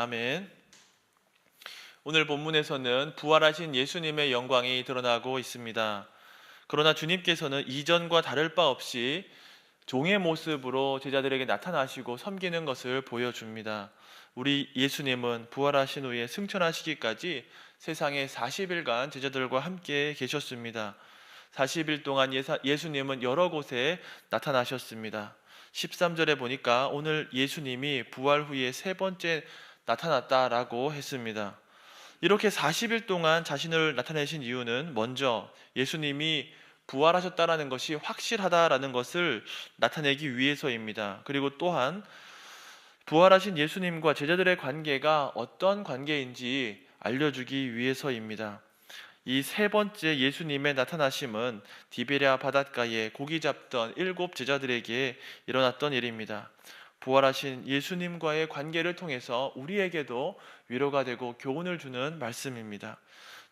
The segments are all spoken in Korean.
아멘. 오늘 본문에서는 부활하신 예수님의 영광이 드러나고 있습니다. 그러나 주님께서는 이전과 다를 바 없이 종의 모습으로 제자들에게 나타나시고 섬기는 것을 보여줍니다. 우리 예수님은 부활하신 후에 승천하시기까지 세상에 40일간 제자들과 함께 계셨습니다. 40일 동안 예수님은 여러 곳에 나타나셨습니다. 13절에 보니까 오늘 예수님이 부활 후에 세 번째 나타났다라고 했습니다. 이렇게 40일 동안 자신을 나타내신 이유는 먼저 예수님이 부활하셨다라는 것이 확실하다라는 것을 나타내기 위해서입니다. 그리고 또한 부활하신 예수님과 제자들의 관계가 어떤 관계인지 알려주기 위해서입니다. 이 세 번째 예수님의 나타나심은 디베랴 바닷가에 고기 잡던 7 제자들에게 일어났던 일입니다. 부활하신 예수님과의 관계를 통해서 우리에게도 위로가 되고 교훈을 주는 말씀입니다.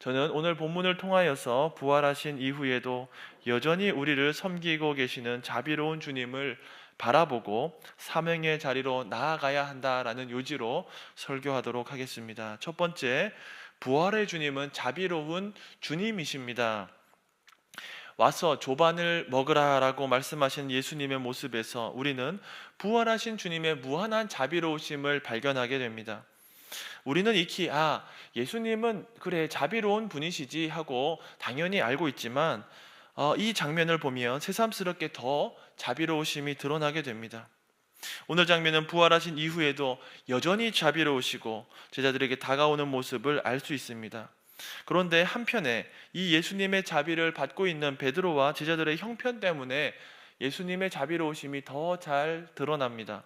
저는 오늘 본문을 통하여서 부활하신 이후에도 여전히 우리를 섬기고 계시는 자비로운 주님을 바라보고 사명의 자리로 나아가야 한다라는 요지로 설교하도록 하겠습니다. 첫 번째, 부활의 주님은 자비로운 주님이십니다. 와서 조반을 먹으라라고 말씀하신 예수님의 모습에서 우리는 부활하신 주님의 무한한 자비로우심을 발견하게 됩니다. 우리는 익히 예수님은 그래 자비로운 분이시지 하고 당연히 알고 있지만 이 장면을 보면 새삼스럽게 더 자비로우심이 드러나게 됩니다. 오늘 장면은 부활하신 이후에도 여전히 자비로우시고 제자들에게 다가오는 모습을 알 수 있습니다. 그런데 한편에 이 예수님의 자비를 받고 있는 베드로와 제자들의 형편 때문에 예수님의 자비로우심이 더 잘 드러납니다.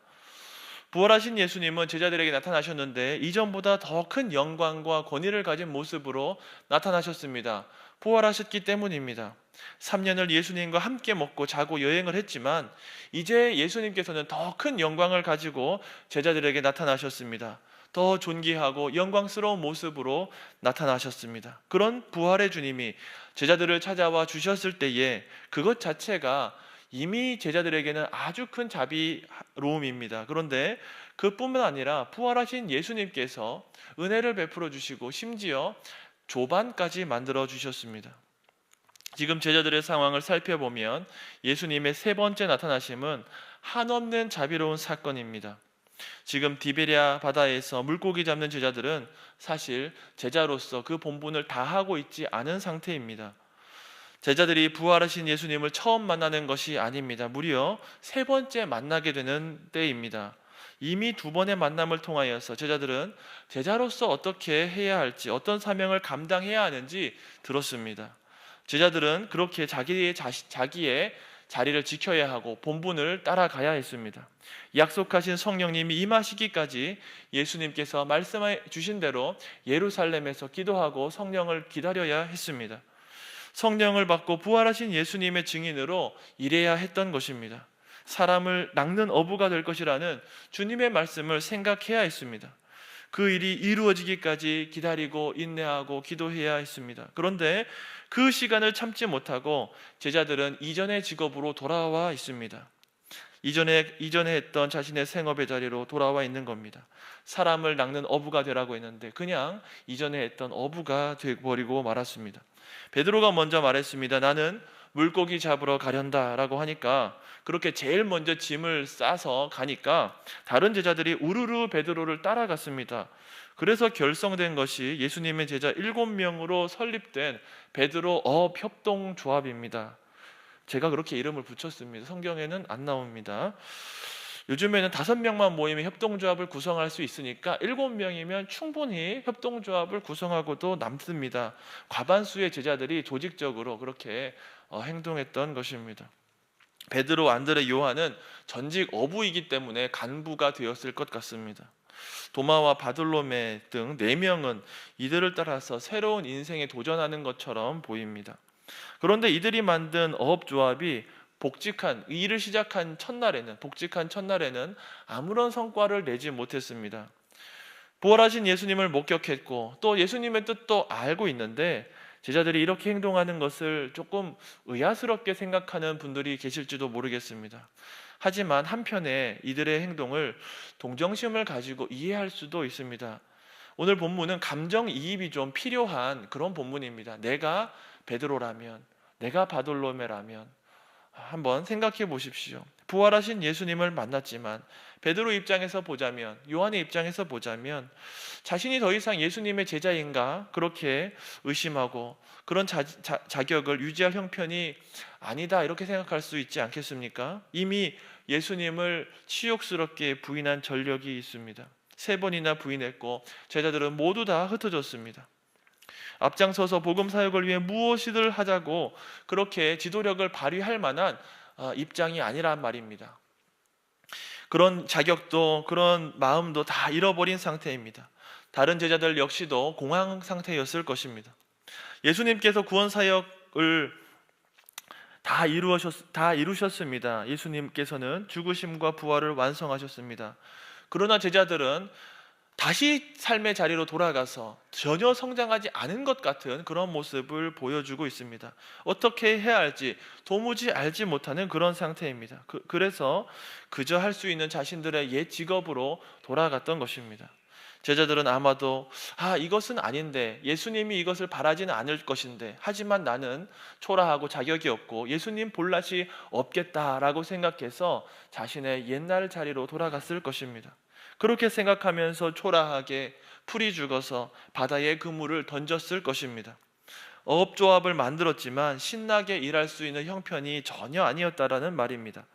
부활하신 예수님은 제자들에게 나타나셨는데 이전보다 더 큰 영광과 권위를 가진 모습으로 나타나셨습니다. 부활하셨기 때문입니다. 3년을 예수님과 함께 먹고 자고 여행을 했지만 이제 예수님께서는 더 큰 영광을 가지고 제자들에게 나타나셨습니다. 더 존귀하고 영광스러운 모습으로 나타나셨습니다. 그런 부활의 주님이 제자들을 찾아와 주셨을 때에 그것 자체가 이미 제자들에게는 아주 큰 자비로움입니다. 그런데 그뿐만 아니라 부활하신 예수님께서 은혜를 베풀어 주시고 심지어 조반까지 만들어 주셨습니다. 지금 제자들의 상황을 살펴보면 예수님의 세 번째 나타나심은 한없는 자비로운 사건입니다. 지금 디베랴 바다에서 물고기 잡는 제자들은 사실 제자로서 그 본분을 다하고 있지 않은 상태입니다. 제자들이 부활하신 예수님을 처음 만나는 것이 아닙니다. 무려 세 번째 만나게 되는 때입니다. 이미 2번의 만남을 통하여서 제자들은 제자로서 어떻게 해야 할지, 어떤 사명을 감당해야 하는지 들었습니다. 제자들은 그렇게 자기의 자리를 지켜야 하고 본분을 따라가야 했습니다. 약속하신 성령님이 임하시기까지 예수님께서 말씀해 주신 대로 예루살렘에서 기도하고 성령을 기다려야 했습니다. 성령을 받고 부활하신 예수님의 증인으로 일해야 했던 것입니다. 사람을 낚는 어부가 될 것이라는 주님의 말씀을 생각해야 했습니다. 그 일이 이루어지기까지 기다리고 인내하고 기도해야 했습니다. 그런데 그 시간을 참지 못하고 제자들은 이전의 직업으로 돌아와 있습니다. 이전에 했던 자신의 생업의 자리로 돌아와 있는 겁니다. 사람을 낚는 어부가 되라고 했는데 그냥 이전에 했던 어부가 되어버리고 말았습니다. 베드로가 먼저 말했습니다. 나는 물고기 잡으러 가련다 라고 하니까 그렇게 제일 먼저 짐을 싸서 가니까 다른 제자들이 우르르 베드로를 따라갔습니다. 그래서 결성된 것이 예수님의 제자 7명으로 설립된 베드로 협동조합입니다. 제가 그렇게 이름을 붙였습니다. 성경에는 안 나옵니다. 요즘에는 5명만 모이면 협동조합을 구성할 수 있으니까 7명이면 충분히 협동조합을 구성하고도 남습니다. 과반수의 제자들이 조직적으로 그렇게 행동했던 것입니다. 베드로, 안드레, 요한은 전직 어부이기 때문에 간부가 되었을 것 같습니다. 도마와 바돌로메 등 4명은 이들을 따라서 새로운 인생에 도전하는 것처럼 보입니다. 그런데 이들이 만든 어업조합이 일을 시작한 첫날에는 아무런 성과를 내지 못했습니다. 부활하신 예수님을 목격했고 또 예수님의 뜻도 알고 있는데 제자들이 이렇게 행동하는 것을 조금 의아스럽게 생각하는 분들이 계실지도 모르겠습니다. 하지만 한편에 이들의 행동을 동정심을 가지고 이해할 수도 있습니다. 오늘 본문은 감정이입이 좀 필요한 그런 본문입니다. 내가 베드로라면, 내가 바돌로메라면 한번 생각해 보십시오. 부활하신 예수님을 만났지만 베드로 입장에서 보자면, 요한의 입장에서 보자면 자신이 더 이상 예수님의 제자인가 그렇게 의심하고 그런 자격을 유지할 형편이 아니다 이렇게 생각할 수 있지 않겠습니까? 이미 예수님을 치욕스럽게 부인한 전력이 있습니다. 3번이나 부인했고 제자들은 모두 다 흩어졌습니다. 앞장서서 복음 사역을 위해 무엇이든 하자고 그렇게 지도력을 발휘할 만한 입장이 아니란 말입니다. 그런 자격도 그런 마음도 다 잃어버린 상태입니다. 다른 제자들 역시도 공황 상태였을 것입니다. 예수님께서 구원 사역을 다 이루셨습니다. 예수님께서는 죽으심과 부활을 완성하셨습니다. 그러나 제자들은 다시 삶의 자리로 돌아가서 전혀 성장하지 않은 것 같은 그런 모습을 보여주고 있습니다. 어떻게 해야 할지 도무지 알지 못하는 그런 상태입니다. 그래서 그저 할 수 있는 자신들의 옛 직업으로 돌아갔던 것입니다. 제자들은 아마도 이것은 아닌데, 예수님이 이것을 바라지는 않을 것인데, 하지만 나는 초라하고 자격이 없고 예수님 볼 낯이 없겠다라고 생각해서 자신의 옛날 자리로 돌아갔을 것입니다. 그렇게 생각하면서 초라하게 풀이 죽어서 바다에 그물을 던졌을 것입니다. 어업조합을 만들었지만 신나게 일할 수 있는 형편이 전혀 아니었다라는 말입니다.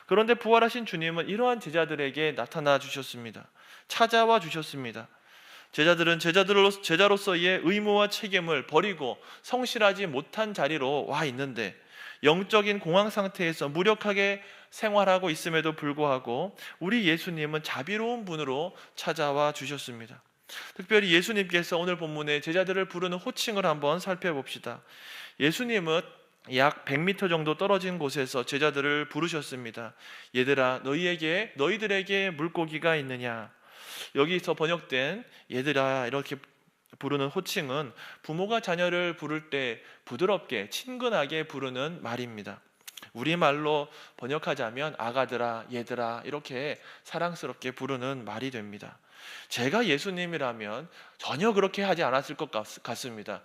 그런데 부활하신 주님은 이러한 제자들에게 나타나 주셨습니다. 찾아와 주셨습니다. 제자들은 제자로서의 의무와 책임을 버리고 성실하지 못한 자리로 와 있는데, 영적인 공황 상태에서 무력하게 생활하고 있음에도 불구하고 우리 예수님은 자비로운 분으로 찾아와 주셨습니다. 특별히 예수님께서 오늘 본문에 제자들을 부르는 호칭을 한번 살펴봅시다. 예수님은 약 100m 정도 떨어진 곳에서 제자들을 부르셨습니다. 얘들아, 너희들에게 물고기가 있느냐? 여기서 번역된 얘들아 이렇게 부르는 호칭은 부모가 자녀를 부를 때 부드럽게 친근하게 부르는 말입니다. 우리말로 번역하자면 아가들아, 얘들아 이렇게 사랑스럽게 부르는 말이 됩니다. 제가 예수님이라면 전혀 그렇게 하지 않았을 것 같습니다.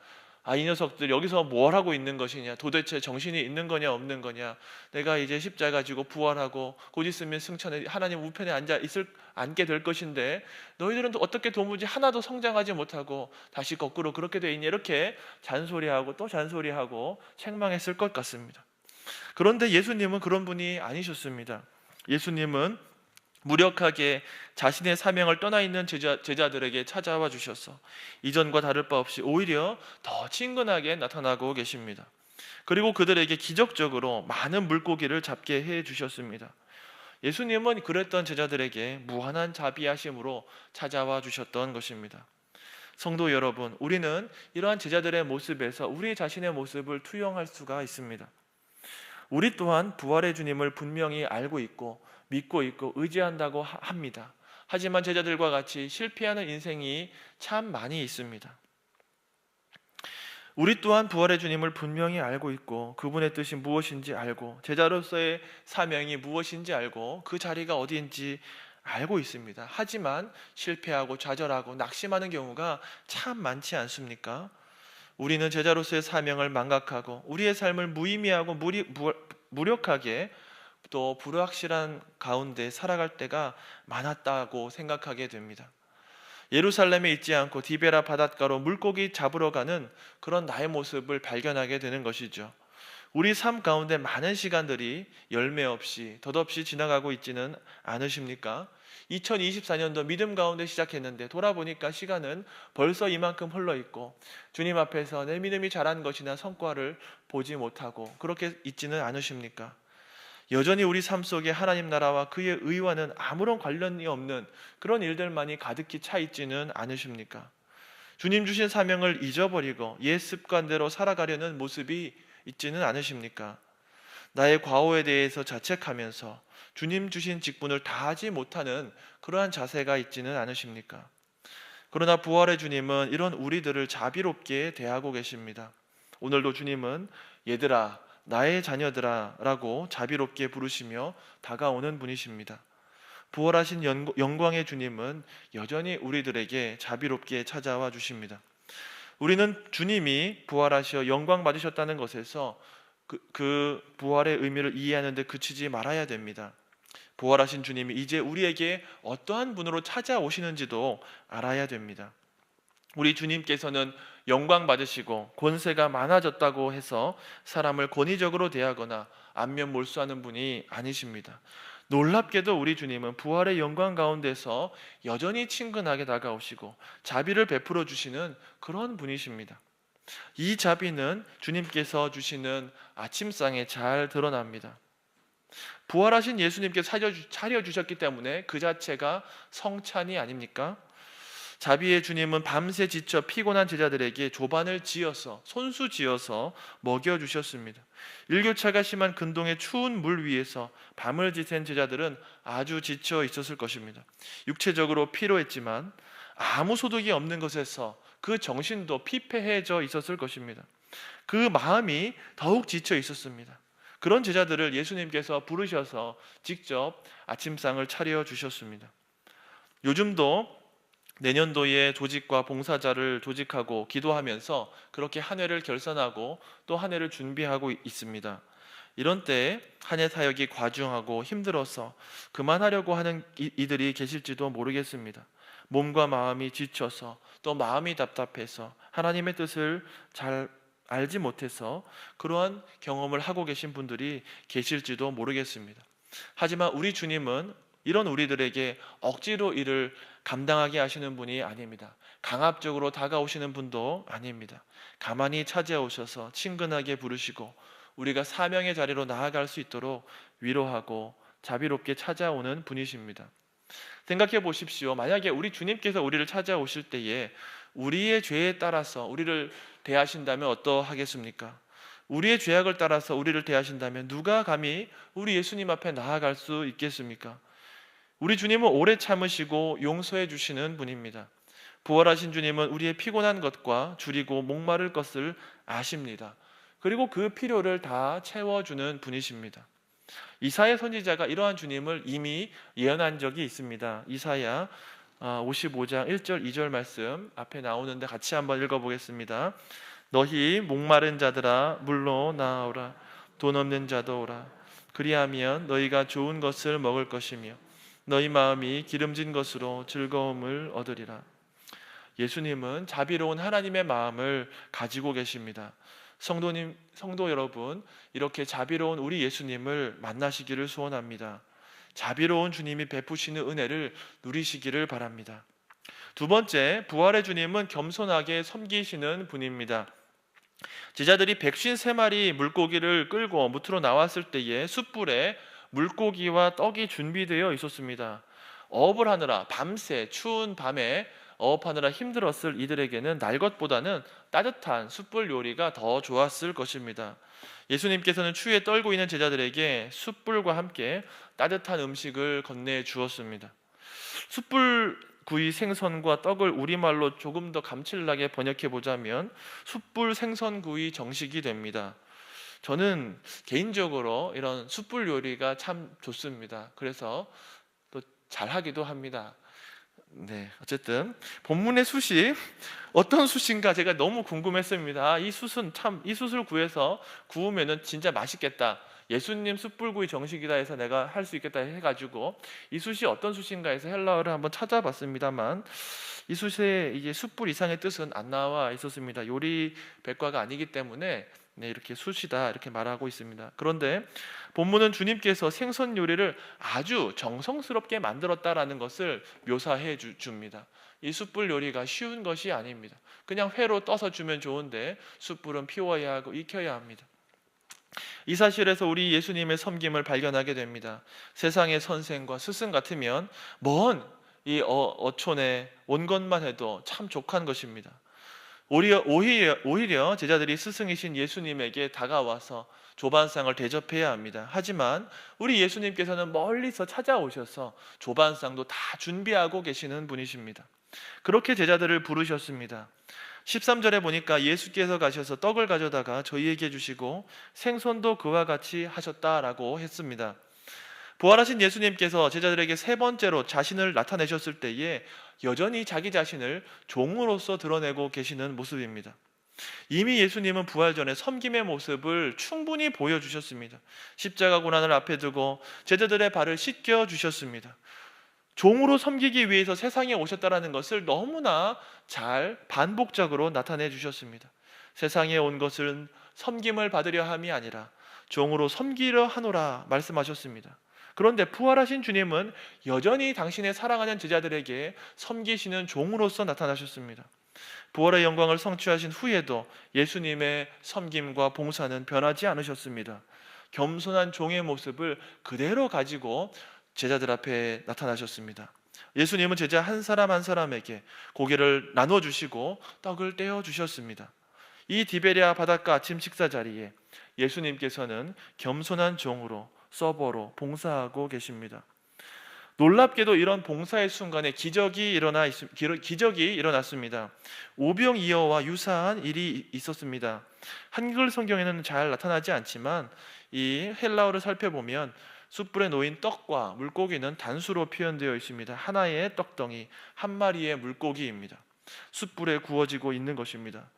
이 녀석들 여기서 뭘 하고 있는 것이냐, 도대체 정신이 있는 거냐 없는 거냐, 내가 이제 십자가 지고 부활하고 곧 있으면 승천에 하나님 우편에 앉게 될 것인데 너희들은 어떻게 도무지 하나도 성장하지 못하고 다시 거꾸로 그렇게 돼 있냐, 이렇게 잔소리하고 또 잔소리하고 책망했을 것 같습니다. 그런데 예수님은 그런 분이 아니셨습니다. 예수님은 무력하게 자신의 사명을 떠나 있는 제자들에게 찾아와 주셔서 이전과 다를 바 없이 오히려 더 친근하게 나타나고 계십니다. 그리고 그들에게 기적적으로 많은 물고기를 잡게 해 주셨습니다. 예수님은 그랬던 제자들에게 무한한 자비하심으로 찾아와 주셨던 것입니다. 성도 여러분, 우리는 이러한 제자들의 모습에서 우리 자신의 모습을 투영할 수가 있습니다. 우리 또한 부활의 주님을 분명히 알고 있고 믿고 있고 의지한다고 합니다. 하지만 제자들과 같이 실패하는 인생이 참 많이 있습니다. 우리 또한 부활의 주님을 분명히 알고 있고 그분의 뜻이 무엇인지 알고 제자로서의 사명이 무엇인지 알고 그 자리가 어디인지 알고 있습니다. 하지만 실패하고 좌절하고 낙심하는 경우가 참 많지 않습니까? 우리는 제자로서의 사명을 망각하고 우리의 삶을 무의미하고 무력하게 또 불확실한 가운데 살아갈 때가 많았다고 생각하게 됩니다. 예루살렘에 있지 않고 디베라 바닷가로 물고기 잡으러 가는 그런 나의 모습을 발견하게 되는 것이죠. 우리 삶 가운데 많은 시간들이 열매 없이 덧없이 지나가고 있지는 않으십니까? 2024년도 믿음 가운데 시작했는데 돌아보니까 시간은 벌써 이만큼 흘러있고 주님 앞에서 내 믿음이 자란 것이나 성과를 보지 못하고 그렇게 있지는 않으십니까? 여전히 우리 삶 속에 하나님 나라와 그의 의와는 아무런 관련이 없는 그런 일들만이 가득히 차 있지는 않으십니까? 주님 주신 사명을 잊어버리고 옛 습관대로 살아가려는 모습이 있지는 않으십니까? 나의 과오에 대해서 자책하면서 주님 주신 직분을 다하지 못하는 그러한 자세가 있지는 않으십니까? 그러나 부활의 주님은 이런 우리들을 자비롭게 대하고 계십니다. 오늘도 주님은 얘들아, 나의 자녀들아 라고 자비롭게 부르시며 다가오는 분이십니다. 부활하신 영광의 주님은 여전히 우리들에게 자비롭게 찾아와 주십니다. 우리는 주님이 부활하셔 영광 받으셨다는 것에서 그 부활의 의미를 이해하는 데 그치지 말아야 됩니다. 부활하신 주님이 이제 우리에게 어떠한 분으로 찾아오시는지도 알아야 됩니다. 우리 주님께서는 영광 받으시고 권세가 많아졌다고 해서 사람을 권위적으로 대하거나 안면 몰수하는 분이 아니십니다. 놀랍게도 우리 주님은 부활의 영광 가운데서 여전히 친근하게 다가오시고 자비를 베풀어 주시는 그런 분이십니다. 이 자비는 주님께서 주시는 아침상에 잘 드러납니다. 부활하신 예수님께서 차려주셨기 때문에 그 자체가 성찬이 아닙니까? 자비의 주님은 밤새 지쳐 피곤한 제자들에게 조반을 지어서 손수 지어서 먹여주셨습니다. 일교차가 심한 근동의 추운 물 위에서 밤을 지샌 제자들은 아주 지쳐 있었을 것입니다. 육체적으로 피로했지만 아무 소득이 없는 것에서 그 정신도 피폐해져 있었을 것입니다. 그 마음이 더욱 지쳐 있었습니다. 그런 제자들을 예수님께서 부르셔서 직접 아침상을 차려주셨습니다. 요즘도 내년도에 조직과 봉사자를 조직하고 기도하면서 그렇게 한 해를 결산하고 또 한 해를 준비하고 있습니다. 이런 때에 한 해 사역이 과중하고 힘들어서 그만하려고 하는 이들이 계실지도 모르겠습니다. 몸과 마음이 지쳐서 또 마음이 답답해서 하나님의 뜻을 잘 알지 못해서 그러한 경험을 하고 계신 분들이 계실지도 모르겠습니다. 하지만 우리 주님은 이런 우리들에게 억지로 일을 감당하게 하시는 분이 아닙니다. 강압적으로 다가오시는 분도 아닙니다. 가만히 찾아오셔서 친근하게 부르시고 우리가 사명의 자리로 나아갈 수 있도록 위로하고 자비롭게 찾아오는 분이십니다. 생각해 보십시오. 만약에 우리 주님께서 우리를 찾아오실 때에 우리의 죄에 따라서 우리를 대하신다면 어떠하겠습니까? 우리의 죄악을 따라서 우리를 대하신다면 누가 감히 우리 예수님 앞에 나아갈 수 있겠습니까? 우리 주님은 오래 참으시고 용서해 주시는 분입니다. 부활하신 주님은 우리의 피곤한 것과 줄이고 목마를 것을 아십니다. 그리고 그 필요를 다 채워주는 분이십니다. 이사야 선지자가 이러한 주님을 이미 예언한 적이 있습니다. 이사야 55장 1절 2절 말씀 앞에 나오는데 같이 한번 읽어보겠습니다. 너희 목마른 자들아 물로 나아오라. 돈 없는 자도 오라. 그리하면 너희가 좋은 것을 먹을 것이며 너희 마음이 기름진 것으로 즐거움을 얻으리라. 예수님은 자비로운 하나님의 마음을 가지고 계십니다. 성도 여러분, 이렇게 자비로운 우리 예수님을 만나시기를 소원합니다. 자비로운 주님이 베푸시는 은혜를 누리시기를 바랍니다. 두 번째, 부활의 주님은 겸손하게 섬기시는 분입니다. 제자들이 153마리 물고기를 끌고 무트로 나왔을 때에 숯불에 물고기와 떡이 준비되어 있었습니다. 어업을 하느라 밤새 추운 밤에 어업하느라 힘들었을 이들에게는 날 것보다는 따뜻한 숯불 요리가 더 좋았을 것입니다. 예수님께서는 추위에 떨고 있는 제자들에게 숯불과 함께 따뜻한 음식을 건네 주었습니다. 숯불 구이 생선과 떡을 우리말로 조금 더 감칠나게 번역해 보자면 숯불 생선구이 정식이 됩니다. 저는 개인적으로 이런 숯불 요리가 참 좋습니다. 그래서 또 잘하기도 합니다. 네, 어쨌든 본문의 숯이 어떤 숯인가 제가 너무 궁금했습니다. 이 숯을 구해서 구우면은 진짜 맛있겠다. 예수님 숯불구이 정식이다 해서 내가 할 수 있겠다 해가지고 이 숯이 어떤 숯인가 해서 헬라어를 한번 찾아봤습니다만 이 숯의 이게 숯불 이상의 뜻은 안 나와 있었습니다. 요리 백과가 아니기 때문에 이렇게 숯이다 이렇게 말하고 있습니다. 그런데 본문은 주님께서 생선 요리를 아주 정성스럽게 만들었다라는 것을 묘사해 줍니다. 이 숯불 요리가 쉬운 것이 아닙니다. 그냥 회로 떠서 주면 좋은데 숯불은 피워야 하고 익혀야 합니다. 이 사실에서 우리 예수님의 섬김을 발견하게 됩니다. 세상의 선생과 스승 같으면 먼 이 어촌에 온 것만 해도 참 족한 것입니다. 오히려 제자들이 스승이신 예수님에게 다가와서 조반상을 대접해야 합니다. 하지만 우리 예수님께서는 멀리서 찾아오셔서 조반상도 다 준비하고 계시는 분이십니다. 그렇게 제자들을 부르셨습니다. 13절에 보니까 예수께서 가셔서 떡을 가져다가 저희에게 주시고 생선도 그와 같이 하셨다라고 했습니다. 부활하신 예수님께서 제자들에게 세 번째로 자신을 나타내셨을 때에 여전히 자기 자신을 종으로서 드러내고 계시는 모습입니다. 이미 예수님은 부활 전에 섬김의 모습을 충분히 보여주셨습니다. 십자가 고난을 앞에 두고 제자들의 발을 씻겨 주셨습니다. 종으로 섬기기 위해서 세상에 오셨다는 것을 너무나 잘 반복적으로 나타내 주셨습니다. 세상에 온 것은 섬김을 받으려 함이 아니라 종으로 섬기려 하노라 말씀하셨습니다. 그런데 부활하신 주님은 여전히 당신의 사랑하는 제자들에게 섬기시는 종으로서 나타나셨습니다. 부활의 영광을 성취하신 후에도 예수님의 섬김과 봉사는 변하지 않으셨습니다. 겸손한 종의 모습을 그대로 가지고 제자들 앞에 나타나셨습니다. 예수님은 제자 한 사람 한 사람에게 고기를 나눠주시고 떡을 떼어주셨습니다. 이 디베랴 바닷가 아침 식사 자리에 예수님께서는 겸손한 종으로 서버로 봉사하고 계십니다. 놀랍게도 이런 봉사의 순간에 기적이 일어났습니다. 오병이어와 유사한 일이 있었습니다. 한글 성경에는 잘 나타나지 않지만 이 헬라어를 살펴보면 숯불에 놓인 떡과 물고기는 단수로 표현되어 있습니다. 하나의 떡덩이, 한 마리의 물고기입니다. 숯불에 구워지고 있는 것입니다.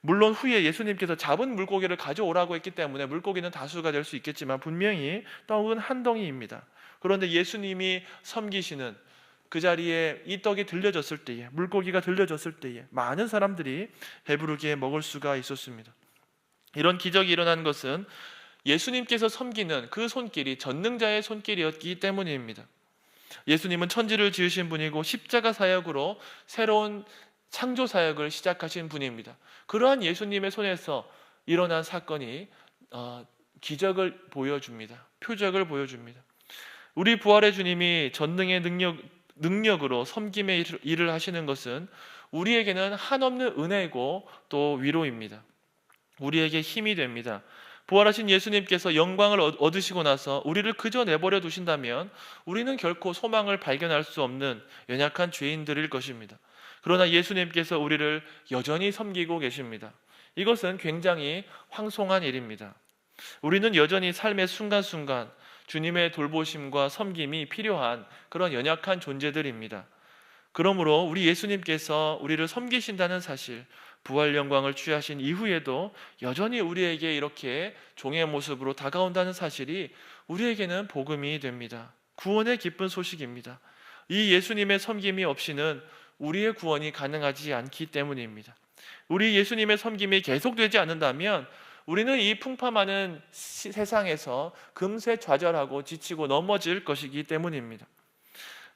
물론 후에 예수님께서 잡은 물고기를 가져오라고 했기 때문에 물고기는 다수가 될 수 있겠지만 분명히 떡은 한 덩이입니다. 그런데 예수님이 섬기시는 그 자리에 이 떡이 들려졌을 때에, 물고기가 들려졌을 때에 많은 사람들이 배부르게 먹을 수가 있었습니다. 이런 기적이 일어난 것은 예수님께서 섬기는 그 손길이 전능자의 손길이었기 때문입니다. 예수님은 천지를 지으신 분이고 십자가 사역으로 새로운 창조 사역을 시작하신 분입니다. 그러한 예수님의 손에서 일어난 사건이 기적을 보여줍니다. 표적을 보여줍니다. 우리 부활의 주님이 전능의 능력으로 섬김의 일을 하시는 것은 우리에게는 한없는 은혜고 또 위로입니다. 우리에게 힘이 됩니다. 부활하신 예수님께서 영광을 얻으시고 나서 우리를 그저 내버려 두신다면 우리는 결코 소망을 발견할 수 없는 연약한 죄인들일 것입니다. 그러나 예수님께서 우리를 여전히 섬기고 계십니다. 이것은 굉장히 황송한 일입니다. 우리는 여전히 삶의 순간순간 주님의 돌보심과 섬김이 필요한 그런 연약한 존재들입니다. 그러므로 우리 예수님께서 우리를 섬기신다는 사실, 부활 영광을 취하신 이후에도 여전히 우리에게 이렇게 종의 모습으로 다가온다는 사실이 우리에게는 복음이 됩니다. 구원의 기쁜 소식입니다. 이 예수님의 섬김이 없이는 우리의 구원이 가능하지 않기 때문입니다. 우리 예수님의 섬김이 계속되지 않는다면 우리는 이 풍파많은 세상에서 금세 좌절하고 지치고 넘어질 것이기 때문입니다.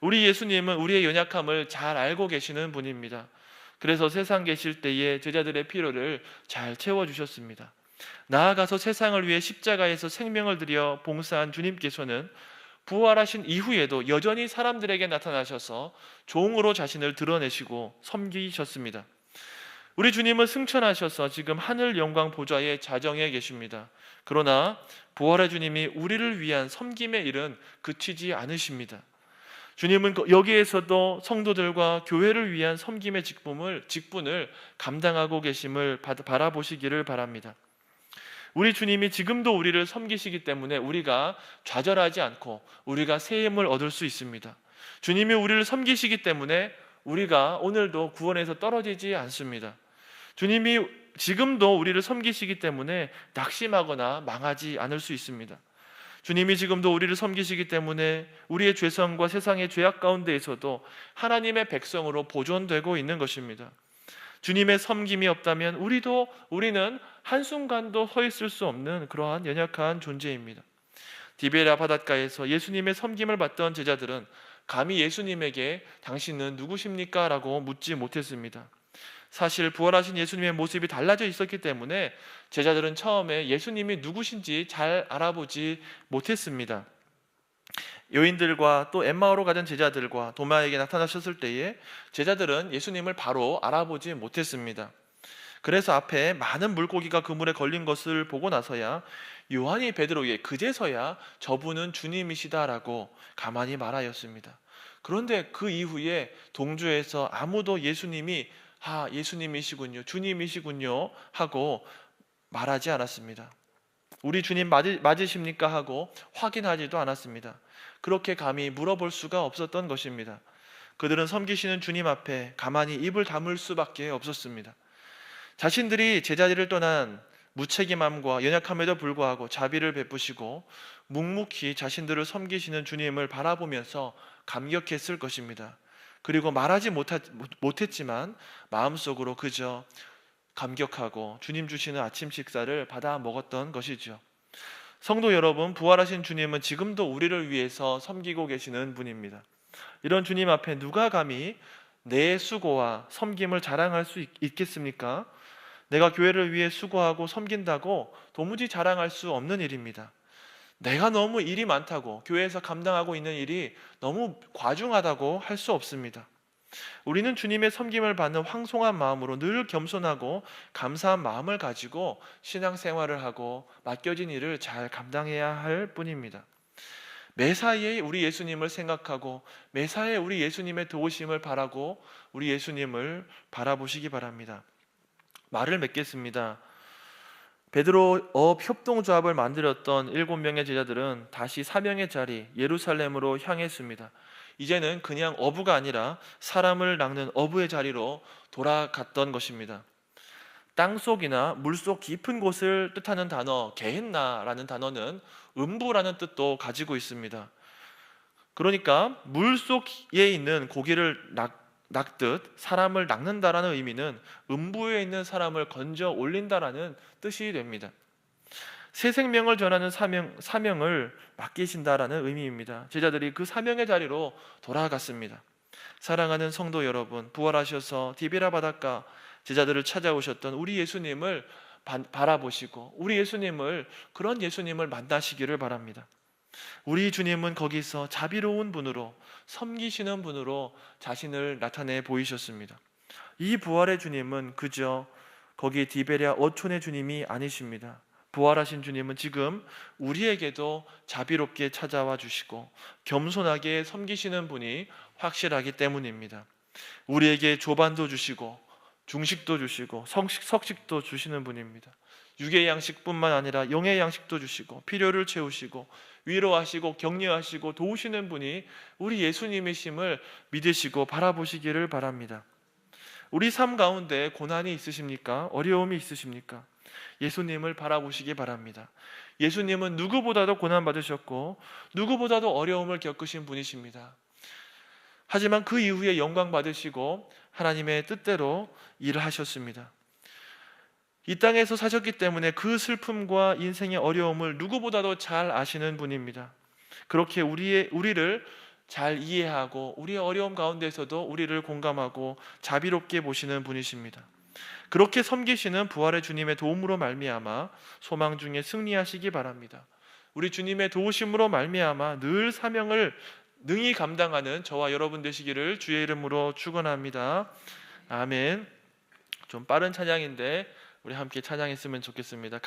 우리 예수님은 우리의 연약함을 잘 알고 계시는 분입니다. 그래서 세상 계실 때에 제자들의 필요를 잘 채워주셨습니다. 나아가서 세상을 위해 십자가에서 생명을 들여 봉사한 주님께서는 부활하신 이후에도 여전히 사람들에게 나타나셔서 종으로 자신을 드러내시고 섬기셨습니다. 우리 주님은 승천하셔서 지금 하늘 영광 보좌에 자정해 계십니다. 그러나 부활의 주님이 우리를 위한 섬김의 일은 그치지 않으십니다. 주님은 여기에서도 성도들과 교회를 위한 섬김의 직분을 감당하고 계심을 바라보시기를 바랍니다. 우리 주님이 지금도 우리를 섬기시기 때문에 우리가 좌절하지 않고 우리가 새 힘을 얻을 수 있습니다. 주님이 우리를 섬기시기 때문에 우리가 오늘도 구원에서 떨어지지 않습니다. 주님이 지금도 우리를 섬기시기 때문에 낙심하거나 망하지 않을 수 있습니다. 주님이 지금도 우리를 섬기시기 때문에 우리의 죄성과 세상의 죄악 가운데에서도 하나님의 백성으로 보존되고 있는 것입니다. 주님의 섬김이 없다면 우리는 한순간도 서 있을 수 없는 그러한 연약한 존재입니다. 디베랴 바닷가에서 예수님의 섬김을 받던 제자들은 감히 예수님에게 당신은 누구십니까? 라고 묻지 못했습니다. 사실 부활하신 예수님의 모습이 달라져 있었기 때문에 제자들은 처음에 예수님이 누구신지 잘 알아보지 못했습니다. 여인들과 또 엠마오로 가던 제자들과 도마에게 나타나셨을 때에 제자들은 예수님을 바로 알아보지 못했습니다. 그래서 앞에 많은 물고기가 그물에 걸린 것을 보고 나서야 요한이 베드로에게 그제서야 저분은 주님이시다라고 가만히 말하였습니다. 그런데 그 이후에 동조에서 아무도 예수님이 아, 예수님이시군요, 주님이시군요 하고 말하지 않았습니다. 우리 주님 맞으십니까 하고 확인하지도 않았습니다. 그렇게 감히 물어볼 수가 없었던 것입니다. 그들은 섬기시는 주님 앞에 가만히 입을 다물 수밖에 없었습니다. 자신들이 제자리를 떠난 무책임함과 연약함에도 불구하고 자비를 베푸시고 묵묵히 자신들을 섬기시는 주님을 바라보면서 감격했을 것입니다. 그리고 말하지 못했지만 마음속으로 그저 감격하고 주님 주시는 아침 식사를 받아 먹었던 것이죠. 성도 여러분, 부활하신 주님은 지금도 우리를 위해서 섬기고 계시는 분입니다. 이런 주님 앞에 누가 감히 내 수고와 섬김을 자랑할 수 있겠습니까? 내가 교회를 위해 수고하고 섬긴다고 도무지 자랑할 수 없는 일입니다. 내가 너무 일이 많다고, 교회에서 감당하고 있는 일이 너무 과중하다고 할 수 없습니다. 우리는 주님의 섬김을 받는 황송한 마음으로 늘 겸손하고 감사한 마음을 가지고 신앙생활을 하고 맡겨진 일을 잘 감당해야 할 뿐입니다. 매사에 우리 예수님을 생각하고 매사에 우리 예수님의 도우심을 바라고 우리 예수님을 바라보시기 바랍니다. 말을 맺겠습니다. 베드로 협동조합을 만들었던 7명의 제자들은 다시 사명의 자리 예루살렘으로 향했습니다. 이제는 그냥 어부가 아니라 사람을 낚는 어부의 자리로 돌아갔던 것입니다. 땅속이나 물속 깊은 곳을 뜻하는 단어 게헨나라는 단어는 음부라는 뜻도 가지고 있습니다. 그러니까 물속에 있는 고기를 낚듯 사람을 낚는다라는 의미는 음부에 있는 사람을 건져 올린다라는 뜻이 됩니다. 새 생명을 전하는 사명을 맡기신다라는 의미입니다. 제자들이 그 사명의 자리로 돌아갔습니다. 사랑하는 성도 여러분, 부활하셔서 디베라 바닷가 제자들을 찾아오셨던 우리 예수님을 바라보시고 우리 예수님을, 그런 예수님을 만나시기를 바랍니다. 우리 주님은 거기서 자비로운 분으로, 섬기시는 분으로 자신을 나타내 보이셨습니다. 이 부활의 주님은 그저 거기 디베랴 어촌의 주님이 아니십니다. 부활하신 주님은 지금 우리에게도 자비롭게 찾아와 주시고 겸손하게 섬기시는 분이 확실하기 때문입니다. 우리에게 조반도 주시고 중식도 주시고 석식도 주시는 분입니다. 육의 양식뿐만 아니라 영의 양식도 주시고 필요를 채우시고 위로하시고 격려하시고 도우시는 분이 우리 예수님이심을 믿으시고 바라보시기를 바랍니다. 우리 삶 가운데 고난이 있으십니까? 어려움이 있으십니까? 예수님을 바라보시기 바랍니다. 예수님은 누구보다도 고난받으셨고 누구보다도 어려움을 겪으신 분이십니다. 하지만 그 이후에 영광 받으시고 하나님의 뜻대로 일을 하셨습니다. 이 땅에서 사셨기 때문에 그 슬픔과 인생의 어려움을 누구보다도 잘 아시는 분입니다. 그렇게 우리를 잘 이해하고 우리의 어려움 가운데서도 우리를 공감하고 자비롭게 보시는 분이십니다. 그렇게 섬기시는 부활의 주님의 도움으로 말미암아 소망 중에 승리하시기 바랍니다. 우리 주님의 도우심으로 말미암아 늘 사명을 능히 감당하는 저와 여러분 되시기를 주의 이름으로 축원합니다. 아멘. 좀 빠른 찬양인데 우리 함께 찬양했으면 좋겠습니다.